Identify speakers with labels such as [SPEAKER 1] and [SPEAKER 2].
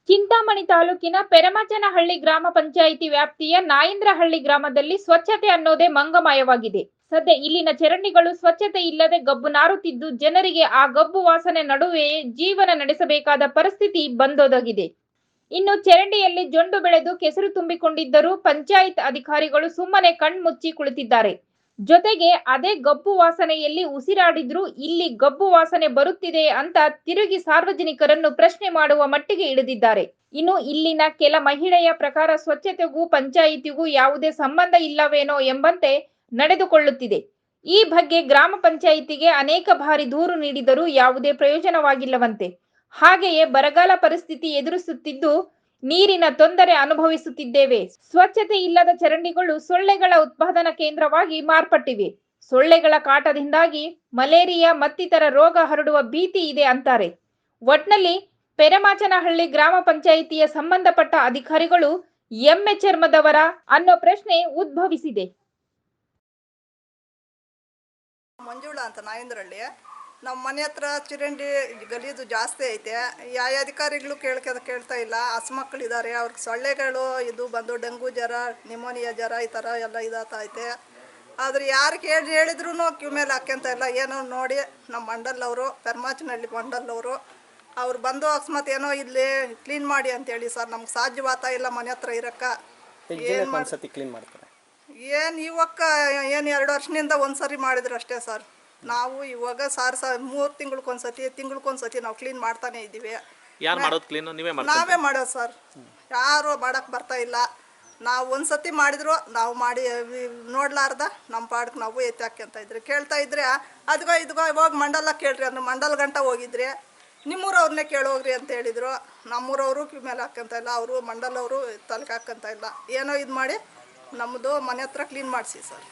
[SPEAKER 1] ಚಿಂತಾಮಣಿ ತಾಲೂಕಿನ ಪೆರಮಚನಹಳ್ಳಿ ಗ್ರಾಮ ಪಂಚಾಯಿತಿ ವ್ಯಾಪ್ತಿಯ ನಾಯಂದ್ರಹಳ್ಳಿ ಗ್ರಾಮದಲ್ಲಿ ಸ್ವಚ್ಛತೆ ಅನ್ನೋದೇ ಮಂಗಮಯವಾಗಿದೆ. ಸದ್ಯ ಇಲ್ಲಿನ ಚರಂಡಿಗಳು ಸ್ವಚ್ಛತೆ ಇಲ್ಲದೆ ಗಬ್ಬು ನಾರುತ್ತಿದ್ದು ಜನರಿಗೆ ಆ ಗಬ್ಬು ವಾಸನೆ ನಡುವೆಯೇ ಜೀವನ ನಡೆಸಬೇಕಾದ ಪರಿಸ್ಥಿತಿ ಬಂದೊದಗಿದೆ. ಇನ್ನು ಚರಂಡಿಯಲ್ಲಿ ಜೊಂಡು ಬೆಳೆದು ಕೆಸರು ತುಂಬಿಕೊಂಡಿದ್ದರೂ ಪಂಚಾಯತ್ ಅಧಿಕಾರಿಗಳು ಸುಮ್ಮನೆ ಕಣ್ಮುಚ್ಚಿ ಕುಳಿತಿದ್ದಾರೆ. ಜೊತೆಗೆ ಅದೇ ಗಬ್ಬು ವಾಸನೆಯಲ್ಲಿ ಉಸಿರಾಡಿದ್ರೂ ಇಲ್ಲಿ ಗಬ್ಬು ವಾಸನೆ ಬರುತ್ತಿದೆ ಅಂತ ತಿರುಗಿ ಸಾರ್ವಜನಿಕರನ್ನು ಪ್ರಶ್ನೆ ಮಾಡುವ ಮಟ್ಟಿಗೆ ಇಳಿದಿದ್ದಾರೆ. ಇನ್ನು ಇಲ್ಲಿನ ಕೆಲ ಮಹಿಳೆಯ ಪ್ರಕಾರ ಸ್ವಚ್ಛತೆಗೂ ಪಂಚಾಯಿತಿಗೂ ಯಾವುದೇ ಸಂಬಂಧ ಇಲ್ಲವೇನೋ ಎಂಬಂತೆ ನಡೆದುಕೊಳ್ಳುತ್ತಿದೆ. ಈ ಬಗ್ಗೆ ಗ್ರಾಮ ಪಂಚಾಯಿತಿಗೆ ಅನೇಕ ಬಾರಿ ದೂರು ನೀಡಿದರೂ ಯಾವುದೇ ಪ್ರಯೋಜನವಾಗಿಲ್ಲವಂತೆ. ಹಾಗೆಯೇ ಬರಗಾಲ ಪರಿಸ್ಥಿತಿ ಎದುರಿಸುತ್ತಿದ್ದು ನೀರಿನ ತೊಂದರೆ ಅನುಭವಿಸುತ್ತಿದ್ದೇವೆ. ಸ್ವಚ್ಛತೆ ಇಲ್ಲದ ಚರಂಡಿಗಳು ಸೊಳ್ಳೆಗಳ ಉತ್ಪಾದನಾ ಕೇಂದ್ರವಾಗಿ ಮಾರ್ಪಟ್ಟಿವೆ. ಸೊಳ್ಳೆಗಳ ಕಾಟದಿಂದಾಗಿ ಮಲೇರಿಯಾ ಮತ್ತಿತರ ರೋಗ ಹರಡುವ ಭೀತಿ ಇದೆ ಅಂತಾರೆ. ಒಟ್ನಲ್ಲಿ ಪೆರಮಾಚನಹಳ್ಳಿ ಗ್ರಾಮ ಪಂಚಾಯಿತಿಯ ಸಂಬಂಧಪಟ್ಟ ಅಧಿಕಾರಿಗಳು ಎಮ್ಮೆ ಚರ್ಮದವರ ಅನ್ನೋ ಪ್ರಶ್ನೆ ಉದ್ಭವಿಸಿದೆ.
[SPEAKER 2] ಮಂಜುಳಾ ಅಂತ ನಾಯಂದ್ರಹಳ್ಳಿ. ನಮ್ಮ ಮನೆ ಹತ್ರ ಚರಂಡಿ ಗಲೀಜು ಜಾಸ್ತಿ ಐತೆ. ಯಾವ ಅಧಿಕಾರಿಗಳು ಕೇಳ್ತಾ ಇಲ್ಲ. ಹಸು ಮಕ್ಕಳಿದ್ದಾರೆ, ಅವ್ರಿಗೆ ಸೊಳ್ಳೆಗಳು ಇದು ಬಂದು ಡೆಂಗು ಜ್ವರ, ನಿಮೋನಿಯಾ ಜ್ವರ ಈ ಥರ ಎಲ್ಲ ಇದಾಗ್ತೈತೆ. ಆದರೆ ಯಾರು ಹೇಳಿದ್ರು ಕಿವಿ ಮೇಲೆ ಹಾಕ್ಯಂತ ಇಲ್ಲ. ಏನೋ ನೋಡಿ ನಮ್ಮ ಮಂಡಲವರು, ಪೆರಮಾಚನಹಳ್ಳಿ ಮಂಡಲವರು ಅವ್ರು ಬಂದು ಅಕಸ್ಮಾತ್ ಏನೋ ಇಲ್ಲಿ ಕ್ಲೀನ್ ಮಾಡಿ ಅಂತೇಳಿ ಸರ್. ನಮ್ಗೆ ಸಾಧ್ಯವಾಗ್ತಾ ಇಲ್ಲ ಮನೆ ಹತ್ರ ಇರೋಕ್ಕೆ. ಏನು ಇವಾಗ ಏನು 2 ವರ್ಷದಿಂದ ಒಂದ್ಸರಿ ಮಾಡಿದ್ರು ಅಷ್ಟೇ ಸರ್. ನಾವು ಇವಾಗ ಸಾರ್ 3 ತಿಂಗಳಿಗೊಂದ್ಸತಿ ನಾವು ಕ್ಲೀನ್ ಮಾಡ್ತಾನೆ ಇದ್ದೀವಿ. ನಾವೇ ಮಾಡೋದು ಸರ್. ಯಾರು ಮಾಡೋಕ್ಕೆ ಬರ್ತಾ ಇಲ್ಲ. ನಾವು ಒಂದ್ಸತಿ ಮಾಡಿದ್ರು ನಾವು ಮಾಡಿ ನೋಡ್ಲಾರ್ದ ನಮ್ಮ ಪಾಡಕ್ಕೆ ನಾವು ಎತ್ತಿ ಹಾಕ್ಯಂತ ಇದ್ರಿ. ಕೇಳ್ತಾ ಇದ್ರೆ ಅದ್ಗೋ ಇದ್ಗೋ ಹೋಗಿ ಮಂಡಲ ಕೇಳ್ರಿ ಅಂದ್ರೆ ಮಂಡಲ ಗಂಟ ಹೋಗಿದ್ರಿ. ನಿಮ್ಮೂರವ್ರನ್ನೇ ಕೇಳೋಗ್ರಿ ಅಂತ ಹೇಳಿದ್ರು. ನಮ್ಮೂರವರು ಕಿವಿ ಮೇಲೆ ಹಾಕ್ಯಂತ ಇಲ್ಲ, ಅವರು ಮಂಡಲವರು ತಲೆಗೆ ಹಾಕ್ಯಂತ ಇಲ್ಲ. ಏನೋ ಇದು ಮಾಡಿ ನಮ್ಮದು ಮನೆ ಹತ್ರ ಕ್ಲೀನ್ ಮಾಡಿಸಿ ಸರ್.